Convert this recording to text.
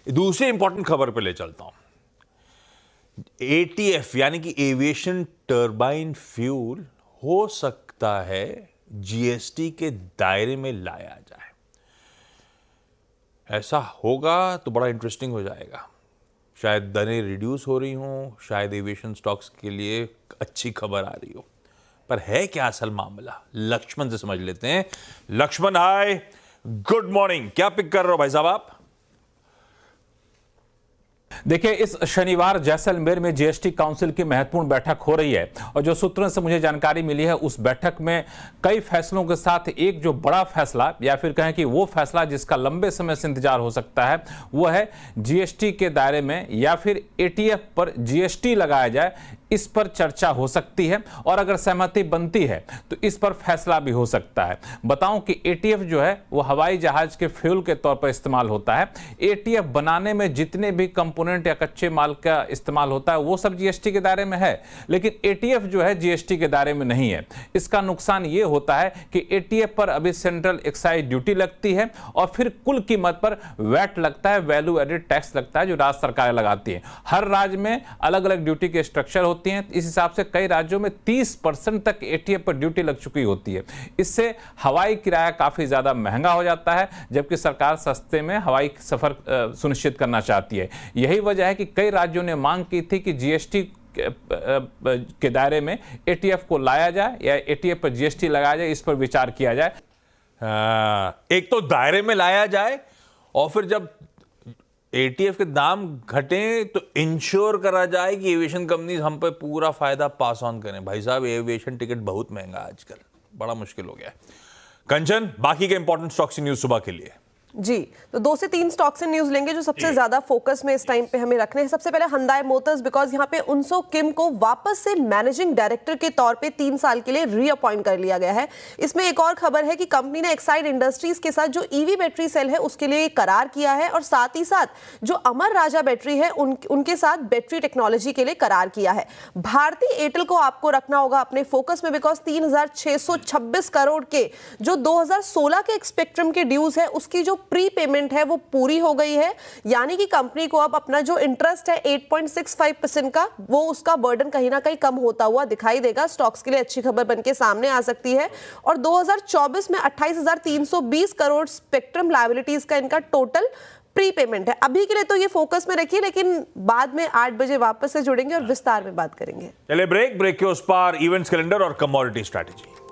दूसरी इंपॉर्टेंट खबर पे ले चलता हूं। एटीएफ यानी कि एविएशन टर्बाइन फ्यूल हो सकता है जीएसटी के दायरे में लाया जाए। ऐसा होगा तो बड़ा इंटरेस्टिंग हो जाएगा। शायद दरें रिड्यूस हो रही हों, शायद एविएशन स्टॉक्स के लिए अच्छी खबर आ रही हो, पर है क्या असल मामला, लक्ष्मण से समझ लेते हैं। लक्ष्मण, हाय, गुड मॉर्निंग। क्या पिक कर रहे हो भाई साहब आप? देखिए, इस शनिवार जैसलमेर में जीएसटी काउंसिल की महत्वपूर्ण बैठक हो रही है और जो सूत्रों से मुझे जानकारी मिली है उस बैठक में कई फैसलों के साथ एक जो बड़ा फैसला या फिर कहें कि वो फैसला जिसका लंबे समय से इंतजार हो सकता है वो है जीएसटी के दायरे में या फिर एटीएफ पर जीएसटी लगाया जाए, इस पर चर्चा हो सकती है और अगर सहमति बनती है तो इस पर फैसला भी हो सकता है। बताऊं कि एटीएफ जो है वो हवाई जहाज के फ्यूल के तौर पर इस्तेमाल होता है। एटीएफ बनाने में जितने भी कंपोनेंट या कच्चे माल का इस्तेमाल होता है वो सब जीएसटी के दायरे में है, लेकिन एटीएफ जो है जीएसटी के दायरे में नहीं है। इसका नुकसान ये होता है कि एटीएफ पर अभी सेंट्रल एक्साइज ड्यूटी लगती है और फिर कुल कीमत पर वैट लगता है, वैल्यू एडेड टैक्स लगता है, जो राज्य सरकारें लगाती है। हर राज्य में अलग अलग ड्यूटी के स्ट्रक्चर होती हैं। इस हिसाब से कई राज्यों में 30% तक एटीएफ पर ड्यूटी लग चुकी होती है। इससे हवाई किराया काफी ज्यादा महंगा हो जाता है, जबकि सरकार सस्ते में हवाई सफर सुनिश्चित करना चाहती है। यही वजह है कि कई राज्यों ने मांग की थी कि जीएसटी के दायरे में एटीएफ को लाया जाए या एटीएफ पर जीएसटी लगाया जाए, इस पर विचार किया जाए। एक तो दायरे में लाया जाए और फिर जब एटीएफ के दाम घटे तो इंश्योर करा जाए कि एविएशन कंपनीज हम पे पूरा फायदा पास ऑन करें। भाई साहब, एविएशन टिकट बहुत महंगा आजकल, बड़ा मुश्किल हो गया है। कंचन, बाकी के इंपॉर्टेंट स्टॉक्स की न्यूज सुबह के लिए। जी, तो 2 से 3 स्टॉक्स से न्यूज लेंगे जो सबसे ज्यादा फोकस में इस टाइम पे हमें रखने हैं। सबसे पहले Hyundai मोटर्स, बिकॉज यहाँ पे उनसो किम को वापस से मैनेजिंग डायरेक्टर के तौर पे 3 साल के लिए रीअपॉइंट कर लिया गया है। इसमें एक और खबर है कि कंपनी ने एक्साइड इंडस्ट्रीज के साथ जो ईवी बैटरी सेल है उसके लिए करार किया है और साथ ही साथ जो अमर राजा बैटरी है उनके साथ बैटरी टेक्नोलॉजी के लिए करार किया है। भारतीय एयरटेल को आपको रखना होगा अपने फोकस में, बिकॉज 3626 करोड़ के जो 2016 के स्पेक्ट्रम के ड्यूज है उसकी जो प्री पेमेंट है वो पूरी हो गई है, यानी कि कंपनी को अब अपना जो इंटरेस्ट है 8.65% का वो उसका बर्डन कहीं ना कहीं कम होता हुआ दिखाई देगा। स्टॉक्स के लिए अच्छी खबर बनके सामने आ सकती है। और 2024 में 28,320 करोड़ स्पेक्ट्रम लायबिलिटीज का इनका टोटल प्री पेमेंट है। अभी के लिए तो ये फोकस में रखिए, लेकिन बाद में 8 बजे वापस से जुड़ेंगे और विस्तार में बात करेंगे। चले ब्रेक के उस पार इवेंट्स कैलेंडर और कमोडिटी स्ट्रैटेजी।